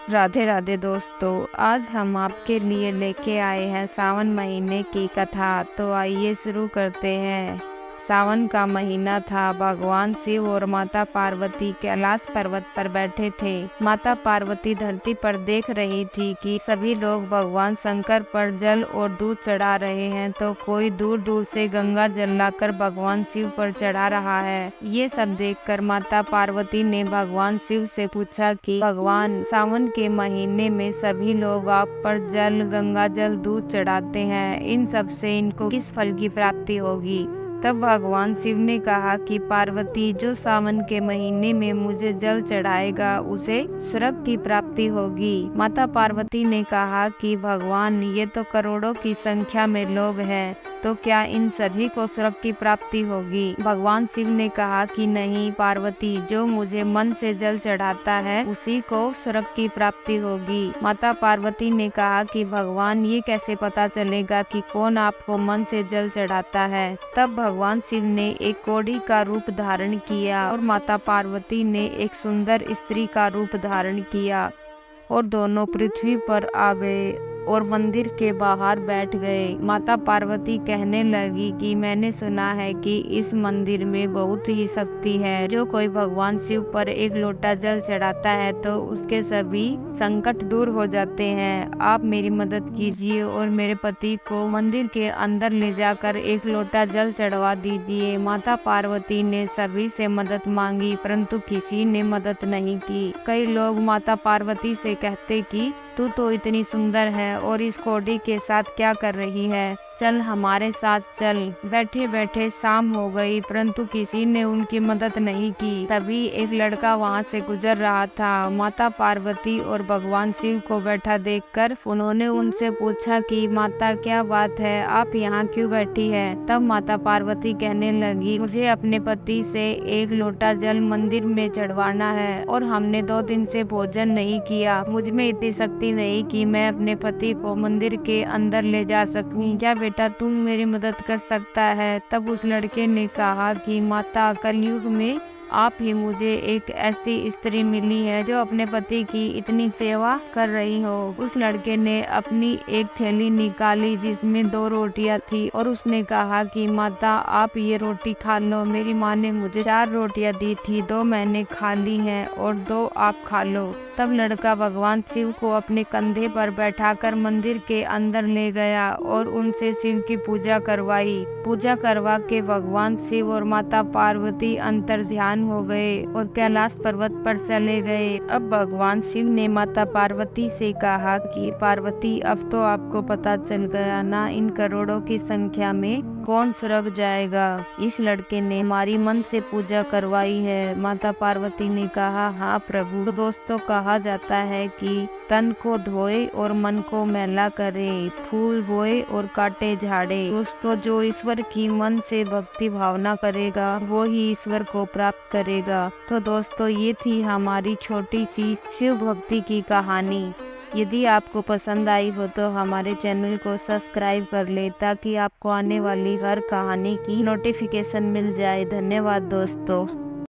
राधे राधे दोस्तों, आज हम आपके लिए लेके आए हैं सावन महीने की कथा। तो आइए शुरू करते हैं। सावन का महीना था। भगवान शिव और माता पार्वती कैलाश पर्वत पर बैठे थे। माता पार्वती धरती पर देख रही थी कि सभी लोग भगवान शंकर पर जल और दूध चढ़ा रहे हैं, तो कोई दूर दूर से गंगा जल लाकर भगवान शिव पर चढ़ा रहा है। ये सब देखकर माता पार्वती ने भगवान शिव से पूछा कि भगवान, सावन के महीने में सभी लोग आप पर जल, गंगा जल, दूध चढ़ाते हैं, इन सब से इनको किस फल की प्राप्ति होगी? तब भगवान शिव ने कहा कि पार्वती, जो सावन के महीने में मुझे जल चढ़ाएगा उसे स्वर्ग की प्राप्ति होगी। माता पार्वती ने कहा कि भगवान, ये तो करोड़ों की संख्या में लोग हैं, तो क्या इन सभी को स्वर्ग की प्राप्ति होगी? भगवान शिव ने कहा कि नहीं पार्वती, जो मुझे मन से जल चढ़ाता है उसी को स्वर्ग की प्राप्ति होगी। माता पार्वती ने कहा कि भगवान, ये कैसे पता चलेगा कि कौन आपको मन से जल चढ़ाता है? तब भगवान शिव ने एक कोढ़ी का रूप धारण किया और माता पार्वती ने एक सुंदर स्त्री का रूप धारण किया और दोनों पृथ्वी पर आ गए और मंदिर के बाहर बैठ गए। माता पार्वती कहने लगी कि मैंने सुना है कि इस मंदिर में बहुत ही शक्ति है। जो कोई भगवान शिव पर एक लोटा जल चढ़ाता है तो उसके सभी संकट दूर हो जाते हैं। आप मेरी मदद कीजिए और मेरे पति को मंदिर के अंदर ले जाकर एक लोटा जल चढ़वा दीजिए। माता पार्वती ने सभी से मदद मांगी, परंतु किसी ने मदद नहीं की। कई लोग माता पार्वती से कहते कि तू तो इतनी सुंदर है और इस कोढ़ी के साथ क्या कर रही है, चल हमारे साथ चल। बैठे बैठे शाम हो गई, परंतु किसी ने उनकी मदद नहीं की। तभी एक लड़का वहां से गुजर रहा था। माता पार्वती और भगवान शिव को बैठा देखकर उन्होंने उनसे पूछा कि माता, क्या बात है, आप यहाँ क्यों बैठी है? तब माता पार्वती कहने लगी, मुझे अपने पति से एक लोटा जल मंदिर में चढ़वाना है और हमने 2 दिन से भोजन नहीं किया। मुझ में इतनी शक्ति नहीं कि मैं अपने पति को मंदिर के अंदर ले जा सकूं। क्या बेटा तुम मेरी मदद कर सकता है? तब उस लड़के ने कहा कि माता, कलयुग में आप ही मुझे एक ऐसी स्त्री मिली है जो अपने पति की इतनी सेवा कर रही हो। उस लड़के ने अपनी एक थैली निकाली जिसमें 2 रोटियां थी और उसने कहा कि माता, आप ये रोटी खा लो। मेरी माँ ने मुझे 4 रोटियां दी थी, 2 मैंने खा ली हैं और 2 आप खा लो। तब लड़का भगवान शिव को अपने कंधे पर बैठाकर मंदिर के अंदर ले गया और उनसे शिव की पूजा करवाई। पूजा करवा के भगवान शिव और माता पार्वती अंतर्ध्यान हो गए और कैलाश पर्वत पर चले गए। अब भगवान शिव ने माता पार्वती से कहा कि पार्वती, अब तो आपको पता चल गया ना, इन करोड़ों की संख्या में कौन स्वर्ग जाएगा? इस लड़के ने हमारी मन से पूजा करवाई है। माता पार्वती ने कहा, हाँ प्रभु। तो दोस्तों, कहा जाता है कि तन को धोए और मन को मैला करे, फूल बोए और काटे झाड़े। दोस्तों, जो ईश्वर की मन से भक्ति भावना करेगा वो ही ईश्वर को प्राप्त करेगा। तो दोस्तों, ये थी हमारी छोटी सी शिव भक्ति की कहानी। यदि आपको पसंद आई हो तो हमारे चैनल को सब्सक्राइब कर ले ताकि आपको आने वाली हर कहानी की नोटिफिकेशन मिल जाए। धन्यवाद दोस्तों।